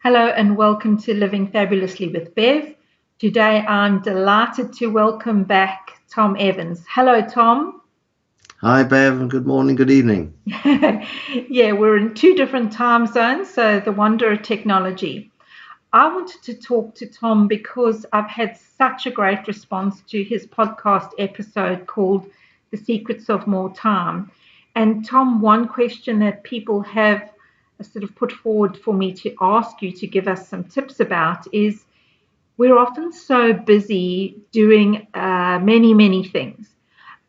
Hello and welcome to Living Fabulously with Bev. Today I'm delighted to welcome back Tom Evans. Hello, Tom. Hi, Bev, and good morning, good evening. Yeah, we're in two different time zones, so the wonder of technology. I wanted to talk to Tom because I've had such a great response to his podcast episode called The Secrets of More Time. And Tom, one question that people have sort of put forward for me to ask you to give us some tips about is we're often so busy doing many things,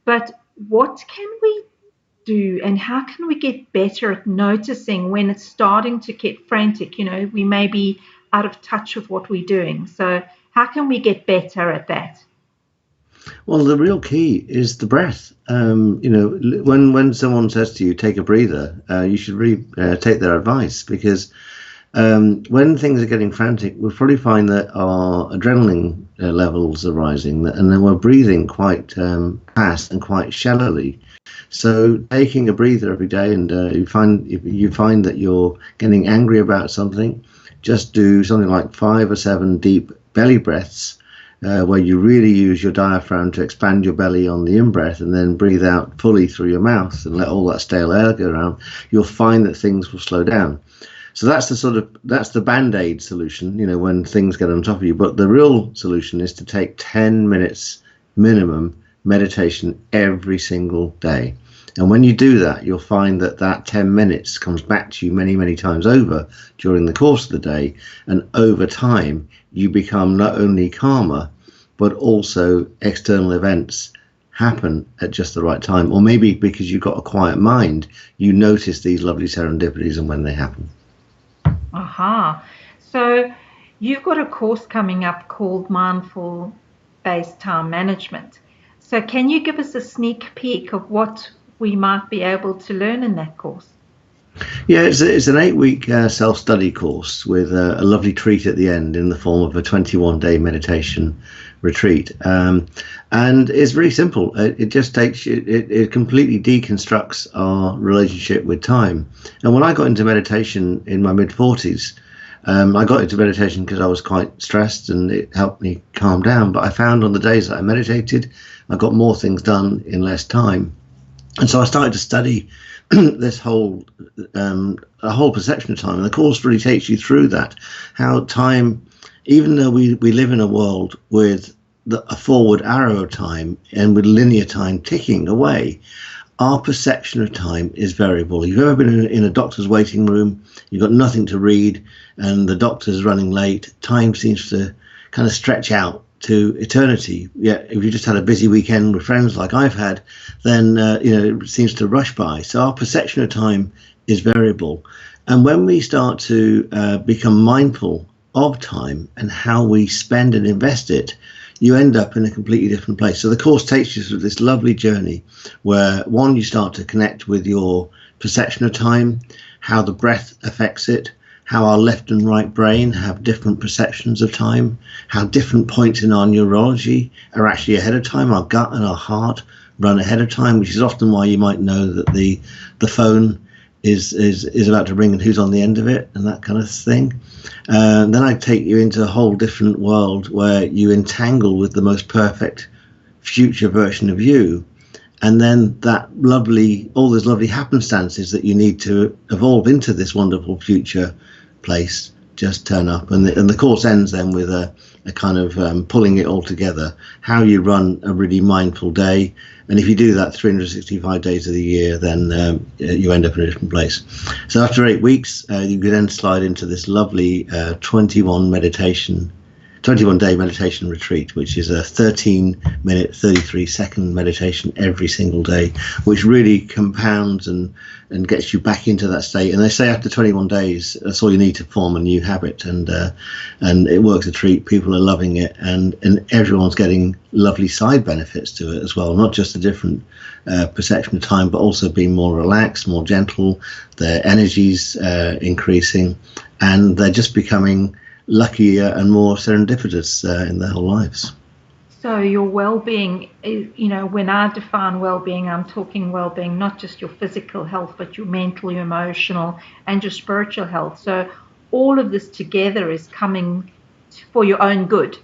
but what can we do and how can we get better at noticing when it's starting to get frantic? We may be out of touch with what we're doing. So how can we get better at that? Well, the real key is the breath. When someone says to you, take a breather, you should really take their advice because when things are getting frantic, we'll probably find that our adrenaline levels are rising and then we're breathing quite fast and quite shallowly. So taking a breather every day and you find that you're getting angry about something, just do something like 5 or 7 deep belly breaths where you really use your diaphragm to expand your belly on the in-breath and then breathe out fully through your mouth and let all that stale air go around. You'll find that things will slow down. So that's the band-aid solution, when things get on top of you. But the real solution is to take 10 minutes minimum meditation every single day. And when you do that, you'll find that 10 minutes comes back to you many times over during the course of the day. And over time, you become not only calmer, but also external events happen at just the right time. Or maybe because you've got a quiet mind, you notice these lovely serendipities and when they happen. Aha. So you've got a course coming up called Mindful Based Time Management. So can you give us a sneak peek of what we might be able to learn in that course? Yeah, it's an 8-week self-study course with a lovely treat at the end in the form of a 21-day meditation retreat. And it's really simple. It just takes it completely deconstructs our relationship with time. And when I got into meditation in my mid-40s, I got into meditation because I was quite stressed and it helped me calm down. But I found on the days that I meditated, I got more things done in less time. And so I started to study this whole perception of time, and the course really takes you through that. How time, even though we live in a world with a forward arrow of time and with linear time ticking away, our perception of time is variable. You've ever been in a doctor's waiting room, you've got nothing to read, and the doctor's running late. Time seems to kind of stretch out to eternity. Yeah, if you just had a busy weekend with friends like I've had, then it seems to rush by. So our perception of time is variable, and when we start to become mindful of time and how we spend and invest it, you end up in a completely different place. So the course takes you through this lovely journey where, one, you start to connect with your perception of time, how the breath affects it, how our left and right brain have different perceptions of time, how different points in our neurology are actually ahead of time. Our gut and our heart run ahead of time, which is often why you might know that the phone is about to ring and who's on the end of it and that kind of thing. Then I take you into a whole different world where you entangle with the most perfect future version of you. And then all those lovely happenstances that you need to evolve into this wonderful future place just turn up. And the course ends then with a kind of pulling it all together, how you run a really mindful day. And if you do that 365 days of the year, then you end up in a different place. So after 8 weeks, you can then slide into this lovely 21-day meditation retreat, which is a 13-minute, 33-second meditation every single day, which really compounds and gets you back into that state. And they say after 21 days, that's all you need to form a new habit, and it works a treat. People are loving it, and everyone's getting lovely side benefits to it as well, not just a different perception of time, but also being more relaxed, more gentle, their energy's increasing, and they're just becoming luckier and more serendipitous in their whole lives. So your well-being, when I define well-being, I'm talking well-being, not just your physical health, but your mental, your emotional, and your spiritual health. So all of this together is coming for your own good.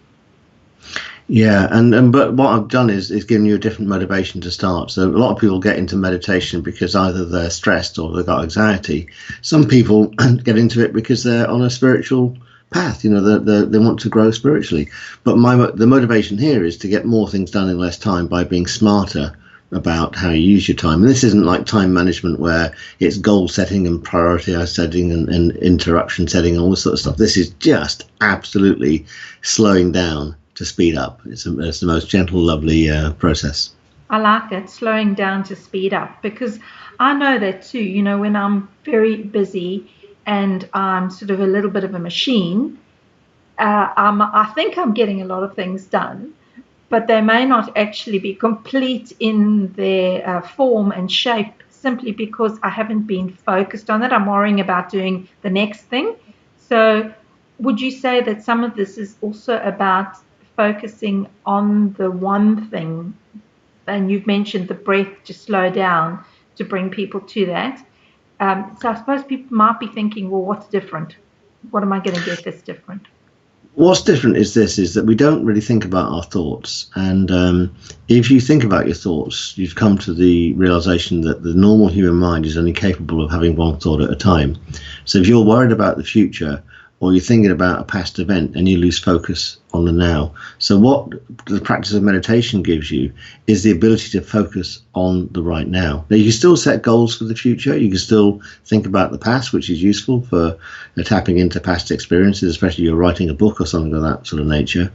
Yeah, and but what I've done is given you a different motivation to start. So a lot of people get into meditation because either they're stressed or they've got anxiety. Some people get into it because they're on a spiritual path. You know, they want to grow spiritually. But the motivation here is to get more things done in less time by being smarter about how you use your time. And this isn't like time management where it's goal setting and priority setting and interruption setting and all this sort of stuff. This is just absolutely slowing down to speed up. It's the most gentle, lovely process. I like that, slowing down to speed up, because I know that too. You know, when I'm very busy and I'm sort of a little bit of a machine, I think I'm getting a lot of things done, but they may not actually be complete in their form and shape simply because I haven't been focused on it. I'm worrying about doing the next thing. So would you say that some of this is also about focusing on the one thing? And you've mentioned the breath to slow down, to bring people to that. So I suppose people might be thinking, well, what's different? What am I going to get that's different? What's different is that we don't really think about our thoughts. And if you think about your thoughts, you've come to the realization that the normal human mind is only capable of having one thought at a time. So if you're worried about the future, or you're thinking about a past event, and you lose focus on the now. So what the practice of meditation gives you is the ability to focus on the right now. Now, you can still set goals for the future. You can still think about the past, which is useful for tapping into past experiences, especially if you're writing a book or something of that sort of nature.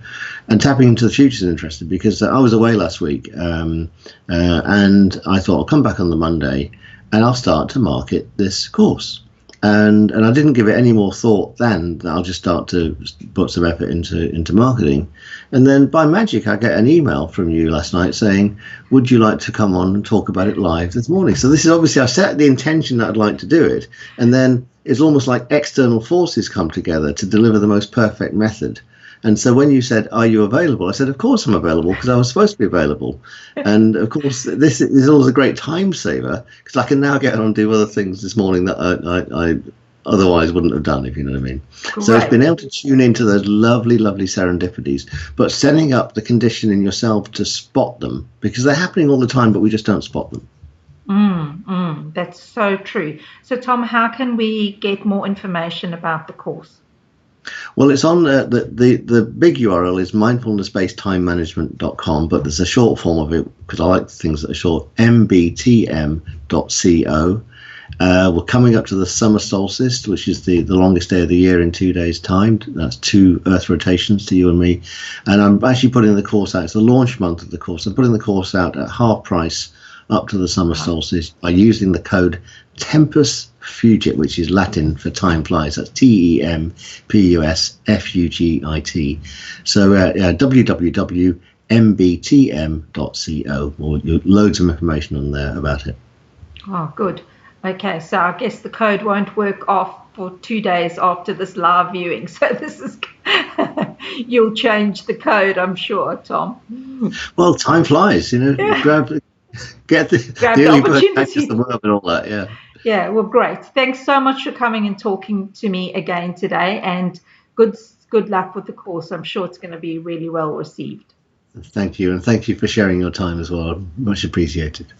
And tapping into the future is interesting because I was away last week and I thought I'll come back on the Monday and I'll start to market this course. And I didn't give it any more thought than that I'll just start to put some effort into marketing. And then by magic, I get an email from you last night saying, would you like to come on and talk about it live this morning? So this is obviously, I set the intention that I'd like to do it. And then it's almost like external forces come together to deliver the most perfect method. And so when you said, are you available? I said, of course I'm available, because I was supposed to be available. And of course, this is always a great time saver, because I can now get on and do other things this morning that I otherwise wouldn't have done, if you know what I mean. Correct. So it's been able to tune into those lovely, lovely serendipities, but setting up the condition in yourself to spot them, because they're happening all the time, but we just don't spot them. That's so true. So Tom, how can we get more information about the course? Well, it's on the big URL is mindfulness-based-time-management.com, but there's a short form of it because I like things that are short, mbtm.co. We're coming up to the summer solstice, which is the longest day of the year in 2 days' time. That's 2 Earth rotations to you and me. And I'm actually putting the course out. It's the launch month of the course. I'm putting the course out at half price up to the summer solstice by using the code Tempus Fugit, which is Latin for time flies. That's TEMPUSFUGIT. So www.mbtm.co, or loads of information on there about it. Oh, good. Okay, so I guess the code won't work off for 2 days after this live viewing. So this is you'll change the code, I'm sure, Tom. Well, time flies, you know. Yeah. Grab the opportunity, the word and all that. Yeah. Yeah, well, great. Thanks so much for coming and talking to me again today, and good luck with the course. I'm sure it's going to be really well received. Thank you, and thank you for sharing your time as well. Much appreciated.